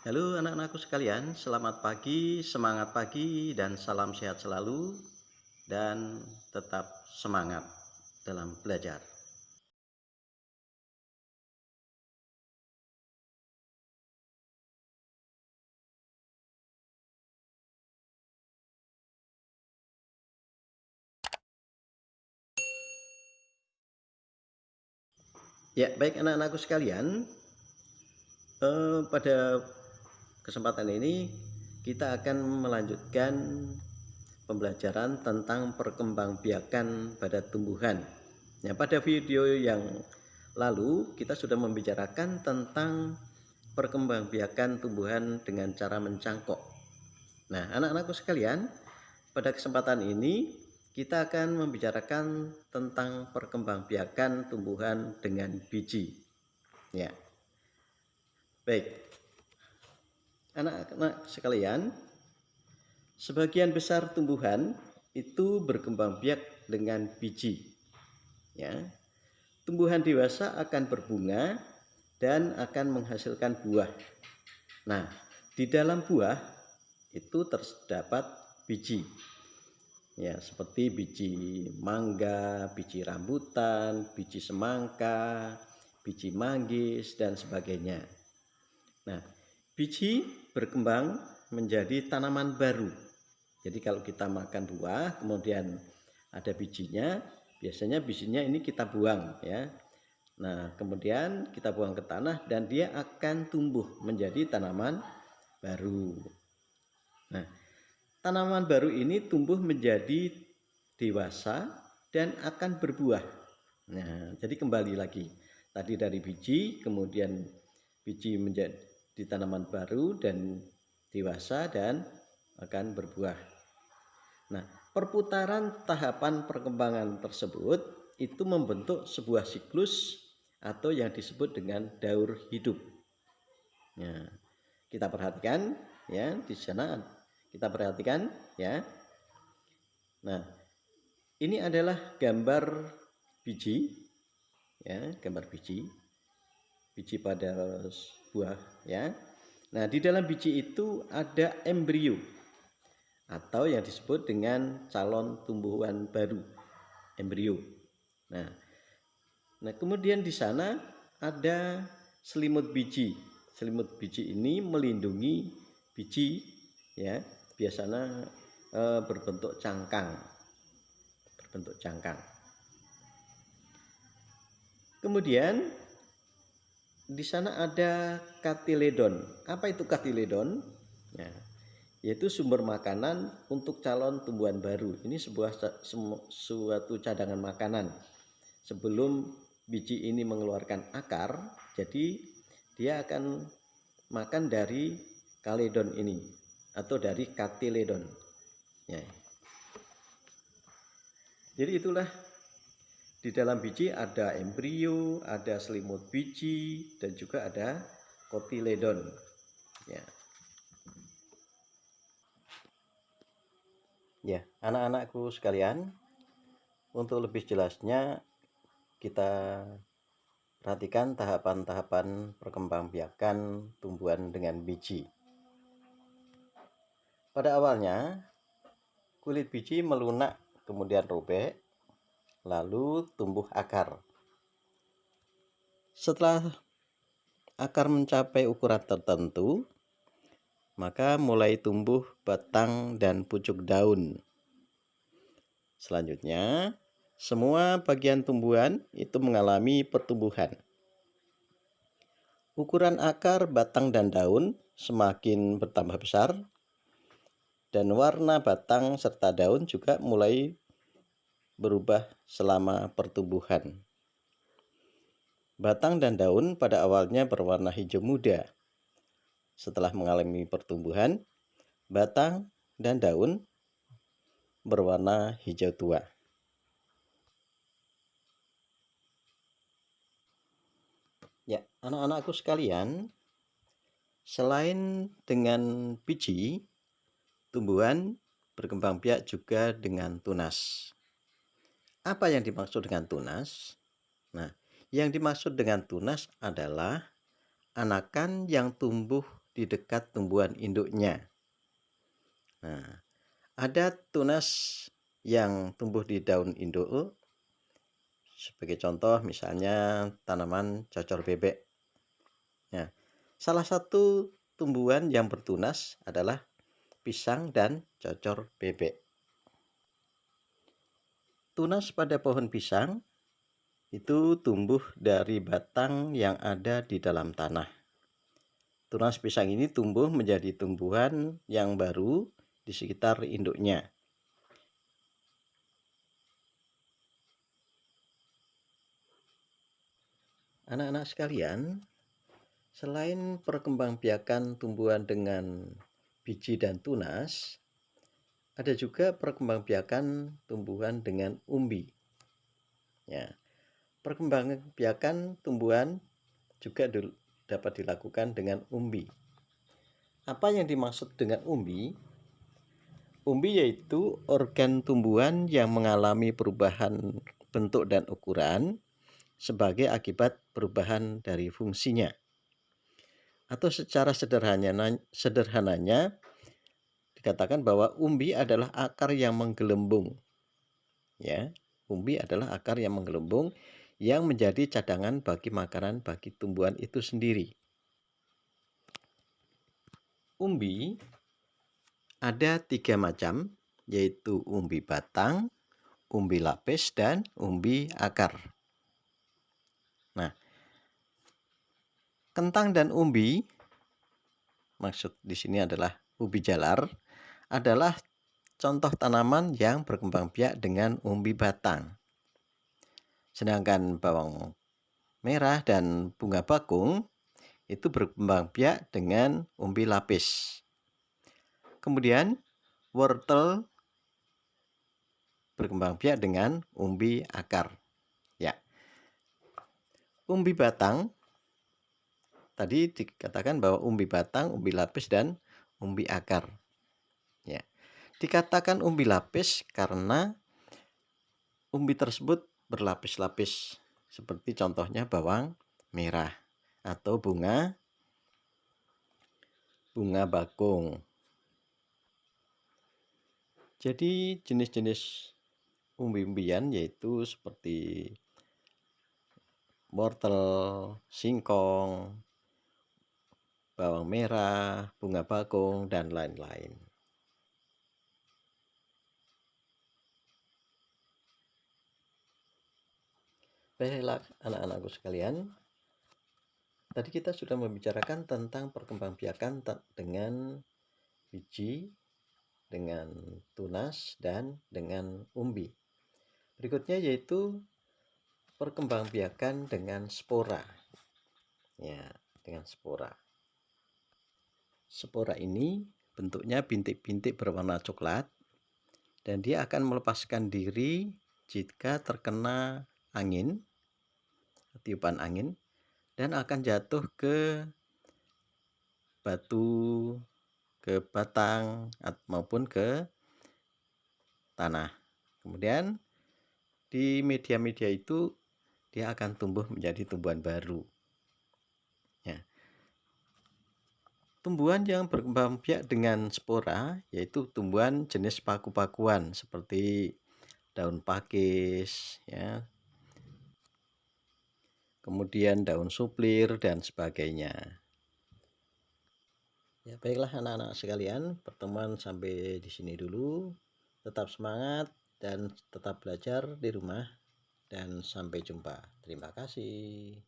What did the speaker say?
Halo anak-anakku sekalian, selamat pagi, semangat pagi, dan salam sehat selalu, dan tetap semangat dalam belajar. Ya, baik anak-anakku sekalian, pada kesempatan ini kita akan melanjutkan pembelajaran tentang perkembangbiakan pada tumbuhan. Ya, pada video yang lalu kita sudah membicarakan tentang perkembangbiakan tumbuhan dengan cara mencangkok. Nah, anak-anakku sekalian, pada kesempatan ini kita akan membicarakan tentang perkembangbiakan tumbuhan dengan biji. Ya, baik. Anak-anak sekalian, sebagian besar tumbuhan itu berkembang biak dengan biji. Ya, tumbuhan dewasa akan berbunga dan akan menghasilkan buah. Nah, di dalam buah itu terdapat biji. Ya, seperti biji mangga, biji rambutan, biji semangka, biji manggis, dan sebagainya. Nah, biji berkembang menjadi tanaman baru. Jadi kalau kita makan buah, kemudian ada bijinya, biasanya bijinya ini kita buang ya. Nah, kemudian kita buang ke tanah dan dia akan tumbuh menjadi tanaman baru. Nah, tanaman baru ini tumbuh menjadi dewasa dan akan berbuah. Nah, jadi kembali lagi. Tadi dari biji, kemudian biji menjadi tanaman baru dan dewasa dan akan berbuah. Nah, perputaran tahapan perkembangan tersebut itu membentuk sebuah siklus atau yang disebut dengan daur hidup. Nah, kita perhatikan ya di sana kita perhatikan ya. Nah, ini adalah gambar biji ya, gambar biji pada buah ya. Nah, di dalam biji itu ada embrio atau yang disebut dengan calon tumbuhan baru, embrio. Nah, kemudian di sana ada selimut biji. Selimut biji ini melindungi biji ya, biasanya berbentuk cangkang. Kemudian di sana ada katiledon. Apa itu katiledon? Ya, yaitu sumber makanan untuk calon tumbuhan baru. Ini suatu cadangan makanan. Sebelum biji ini mengeluarkan akar, jadi dia akan makan dari kaledon ini atau dari katiledon. Ya. Jadi itulah di dalam biji ada embrio, ada selimut biji, dan juga ada kotiledon. Ya, ya anak-anakku sekalian, untuk lebih jelasnya kita perhatikan tahapan-tahapan perkembangbiakan tumbuhan dengan biji. Pada awalnya, kulit biji melunak, kemudian robek, lalu tumbuh akar. Setelah akar mencapai ukuran tertentu, maka mulai tumbuh batang dan pucuk daun. Selanjutnya, semua bagian tumbuhan itu mengalami pertumbuhan. Ukuran akar, batang, dan daun semakin bertambah besar, dan warna batang serta daun juga mulai berubah selama pertumbuhan. Batang dan daun pada awalnya berwarna hijau muda. Setelah mengalami pertumbuhan, batang dan daun berwarna hijau tua. Ya, anak-anakku sekalian, selain dengan biji, tumbuhan berkembang biak juga dengan tunas. Apa yang dimaksud dengan tunas? Nah, yang dimaksud dengan tunas adalah anakan yang tumbuh di dekat tumbuhan induknya. Nah, ada tunas yang tumbuh di daun induk. Sebagai contoh misalnya tanaman cocor bebek. Nah, salah satu tumbuhan yang bertunas adalah pisang dan cocor bebek. Tunas pada pohon pisang itu tumbuh dari batang yang ada di dalam tanah. Tunas pisang ini tumbuh menjadi tumbuhan yang baru di sekitar induknya. Anak-anak sekalian, selain perkembangbiakan tumbuhan dengan biji dan tunas, ada juga perkembangbiakan tumbuhan dengan umbi. Ya, perkembangbiakan tumbuhan juga dapat dilakukan dengan umbi. Apa yang dimaksud dengan umbi? Umbi yaitu organ tumbuhan yang mengalami perubahan bentuk dan ukuran sebagai akibat perubahan dari fungsinya. Atau secara sederhananya dikatakan bahwa umbi adalah akar yang menggelembung. Ya, umbi adalah akar yang menggelembung yang menjadi cadangan bagi makanan bagi tumbuhan itu sendiri. Umbi ada 3 macam, yaitu umbi batang, umbi lapis, dan umbi akar. Nah, kentang dan umbi, maksud di sini adalah ubi jalar, adalah contoh tanaman yang berkembang biak dengan umbi batang. Sedangkan bawang merah dan bunga bakung itu berkembang biak dengan umbi lapis. Kemudian wortel berkembang biak dengan umbi akar. Ya. Umbi batang tadi dikatakan bahwa umbi batang, umbi lapis, dan umbi akar. Ya. Dikatakan umbi lapis karena umbi tersebut berlapis-lapis, seperti contohnya bawang merah atau bunga bakung. Jadi jenis-jenis umbi-umbian yaitu seperti wortel, singkong, bawang merah, bunga bakung, dan lain-lain. Baiklah anak-anakku sekalian, tadi kita sudah membicarakan tentang perkembangbiakan dengan biji, dengan tunas, dan dengan umbi. Berikutnya yaitu perkembangbiakan dengan spora. Ya, dengan spora. Spora ini bentuknya bintik-bintik berwarna coklat dan dia akan melepaskan diri jika terkena angin, tiupan angin, dan akan jatuh ke batu, ke batang maupun ke tanah. Kemudian di media-media itu dia akan tumbuh menjadi tumbuhan baru. Ya. Tumbuhan yang berkembang biak dengan spora yaitu tumbuhan jenis paku-pakuan seperti daun pakis, ya, kemudian daun suplir dan sebagainya. Ya, baiklah anak-anak sekalian, pertemuan sampai di sini dulu. Tetap semangat dan tetap belajar di rumah dan sampai jumpa. Terima kasih.